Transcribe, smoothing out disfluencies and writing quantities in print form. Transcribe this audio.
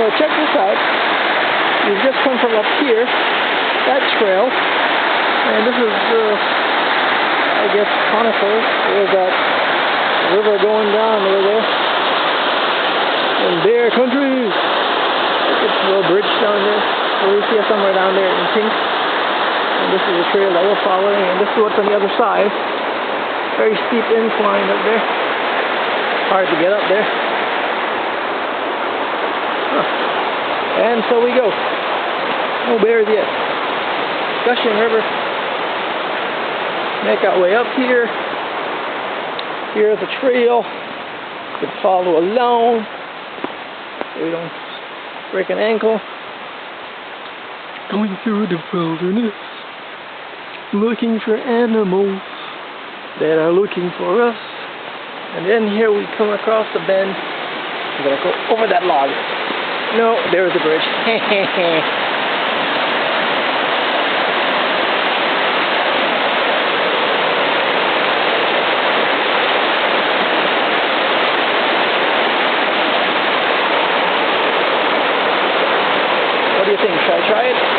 So check this out. You've just come from up here, that trail, and this is, I guess, conical. There's that river going down over there. In bear country. Look at the little bridge down there. So we see it somewhere down there in pink. And this is the trail that we're following, and this is what's on the other side. Very steep incline up there. Hard to get up there. And so we go. No bears yet. Gushing river. Make our way up here. Here's the trail. You can follow along so we don't break an ankle. Going through the wilderness, looking for animals that are looking for us. And then here we come across the bend. We're gonna go over that log. No, there's the bridge. What do you think? Should I try it?